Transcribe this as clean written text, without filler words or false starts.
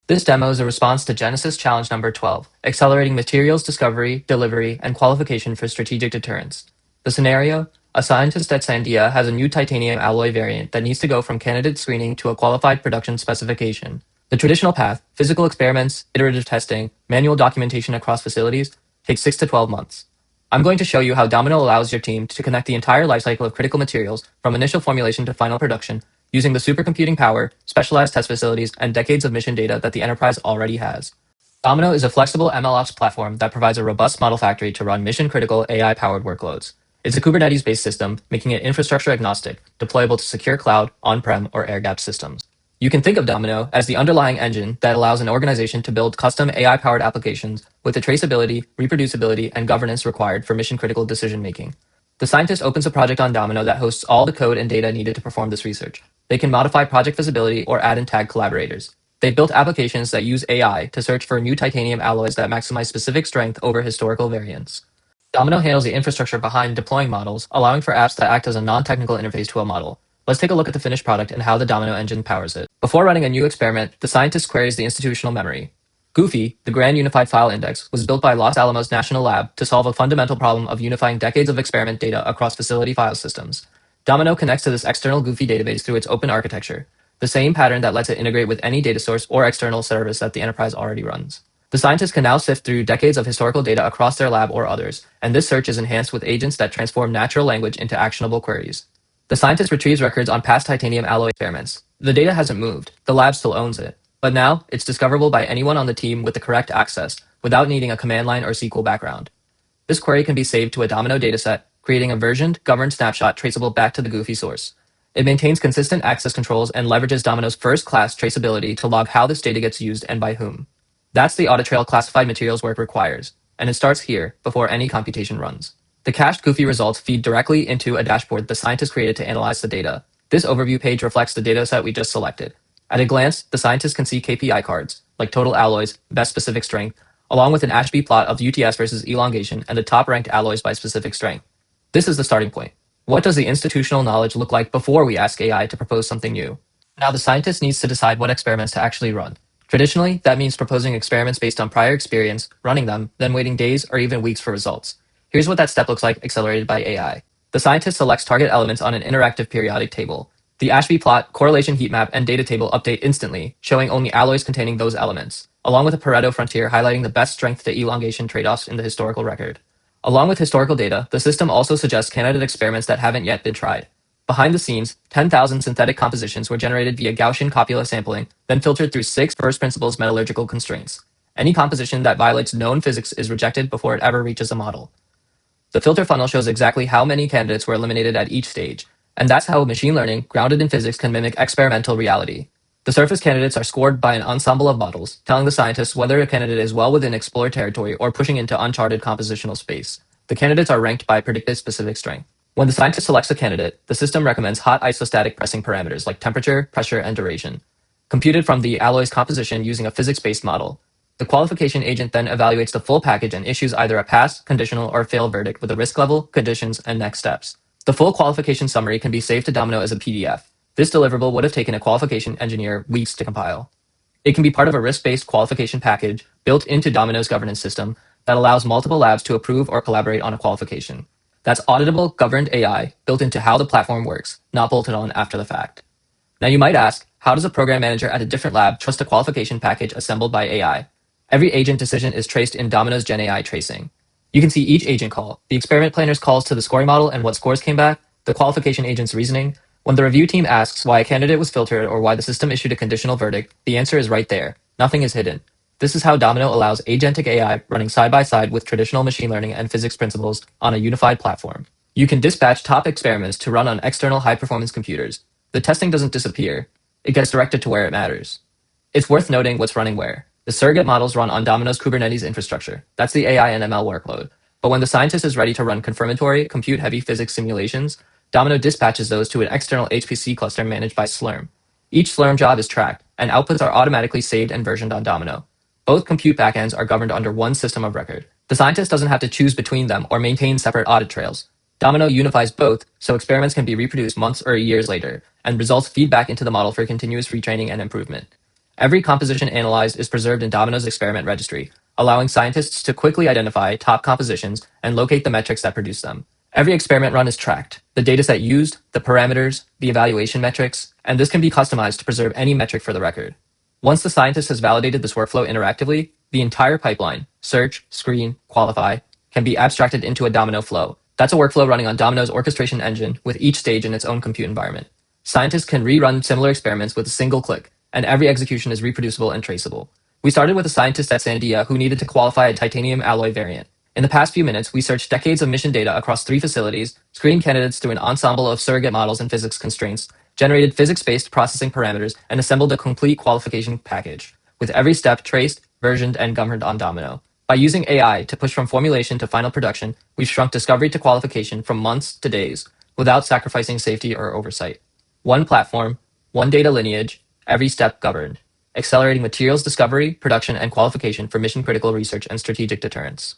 This demo is a response to Genesis Challenge number 12, Accelerating Materials Discovery, Delivery, and Qualification for Strategic Deterrence. The scenario: a scientist at Sandia has a new titanium alloy variant that needs to go from candidate screening to a qualified production specification. The traditional path, physical experiments, iterative testing, manual documentation across facilities, takes 6 to 12 months. I'm going to show you how Domino allows your team to connect the entire lifecycle of critical materials from initial formulation to final production using the supercomputing power, specialized test facilities, and decades of mission data that the enterprise already has. Domino is a flexible MLOps platform that provides a robust model factory to run mission-critical AI-powered workloads. It's a Kubernetes-based system, making it infrastructure agnostic, deployable to secure cloud, on-prem, or air-gapped systems. You can think of Domino as the underlying engine that allows an organization to build custom AI-powered applications with the traceability, reproducibility, and governance required for mission-critical decision-making. The scientist opens a project on Domino that hosts all the code and data needed to perform this research. They can modify project visibility or add and tag collaborators. They built applications that use AI to search for new titanium alloys that maximize specific strength over historical variants. Domino handles the infrastructure behind deploying models, allowing for apps that act as a non-technical interface to a model. Let's take a look at the finished product and how the Domino engine powers it. Before running a new experiment, the scientist queries the institutional memory. Goofy, the Grand Unified File Index, was built by Los Alamos National Lab to solve a fundamental problem of unifying decades of experiment data across facility file systems. Domino connects to this external Goofy database through its open architecture, the same pattern that lets it integrate with any data source or external service that the enterprise already runs. The scientists can now sift through decades of historical data across their lab or others, and this search is enhanced with agents that transform natural language into actionable queries. The scientist retrieves records on past titanium alloy experiments. The data hasn't moved, the lab still owns it. But now, it's discoverable by anyone on the team with the correct access, without needing a command line or SQL background. This query can be saved to a Domino dataset, creating a versioned, governed snapshot traceable back to the Goofy source. It maintains consistent access controls and leverages Domino's first-class traceability to log how this data gets used and by whom. That's the audit trail classified materials work requires, and it starts here, before any computation runs. The cached Goofy results feed directly into a dashboard the scientist created to analyze the data. This overview page reflects the dataset we just selected. At a glance, the scientist can see KPI cards, like total alloys, best specific strength, along with an Ashby plot of UTS versus elongation and the top-ranked alloys by specific strength. This is the starting point. What does the institutional knowledge look like before we ask AI to propose something new? Now the scientist needs to decide what experiments to actually run. Traditionally, that means proposing experiments based on prior experience, running them, then waiting days or even weeks for results. Here's what that step looks like accelerated by AI. The scientist selects target elements on an interactive periodic table. The Ashby plot, correlation heat map, and data table update instantly, showing only alloys containing those elements, along with a Pareto frontier highlighting the best strength to elongation trade-offs in the historical record. Along with historical data, the system also suggests candidate experiments that haven't yet been tried. Behind the scenes, 10,000 synthetic compositions were generated via Gaussian copula sampling, then filtered through 6 first principles metallurgical constraints. Any composition that violates known physics is rejected before it ever reaches a model. The filter funnel shows exactly how many candidates were eliminated at each stage, and that's how machine learning, grounded in physics, can mimic experimental reality. The surface candidates are scored by an ensemble of models, telling the scientists whether a candidate is well within explored territory or pushing into uncharted compositional space. The candidates are ranked by predicted specific strength. When the scientist selects a candidate, the system recommends hot isostatic pressing parameters like temperature, pressure, and duration, computed from the alloy's composition using a physics-based model. The qualification agent then evaluates the full package and issues either a pass, conditional, or fail verdict with a risk level, conditions, and next steps. The full qualification summary can be saved to Domino as a PDF. This deliverable would have taken a qualification engineer weeks to compile. It can be part of a risk-based qualification package built into Domino's governance system that allows multiple labs to approve or collaborate on a qualification. That's auditable, governed AI built into how the platform works, not bolted on after the fact. Now you might ask, how does a program manager at a different lab trust a qualification package assembled by AI? Every agent decision is traced in Domino's GenAI tracing. You can see each agent call, the experiment planner's calls to the scoring model and what scores came back, the qualification agent's reasoning. When the review team asks why a candidate was filtered or why the system issued a conditional verdict, the answer is right there. Nothing is hidden. This is how Domino allows agentic AI running side by side with traditional machine learning and physics principles on a unified platform. You can dispatch top experiments to run on external high-performance computers. The testing doesn't disappear. It gets directed to where it matters. It's worth noting what's running where. The surrogate models run on Domino's Kubernetes infrastructure. That's the AI and ML workload. But when the scientist is ready to run confirmatory, compute-heavy physics simulations, Domino dispatches those to an external HPC cluster managed by SLURM. Each SLURM job is tracked, and outputs are automatically saved and versioned on Domino. Both compute backends are governed under one system of record. The scientist doesn't have to choose between them or maintain separate audit trails. Domino unifies both, so experiments can be reproduced months or years later, and results feed back into the model for continuous retraining and improvement. Every composition analyzed is preserved in Domino's experiment registry, allowing scientists to quickly identify top compositions and locate the metrics that produce them. Every experiment run is tracked, the dataset used, the parameters, the evaluation metrics, and this can be customized to preserve any metric for the record. Once the scientist has validated this workflow interactively, the entire pipeline, search, screen, qualify, can be abstracted into a Domino flow. That's a workflow running on Domino's orchestration engine with each stage in its own compute environment. Scientists can rerun similar experiments with a single click, and every execution is reproducible and traceable. We started with a scientist at Sandia who needed to qualify a titanium alloy variant. In the past few minutes, we searched decades of mission data across 3 facilities, screened candidates through an ensemble of surrogate models and physics constraints, generated physics-based processing parameters, and assembled a complete qualification package, with every step traced, versioned, and governed on Domino. By using AI to push from formulation to final production, we've shrunk discovery to qualification from months to days, without sacrificing safety or oversight. One platform, one data lineage, every step governed, accelerating materials discovery, production, and qualification for mission-critical research and strategic deterrence.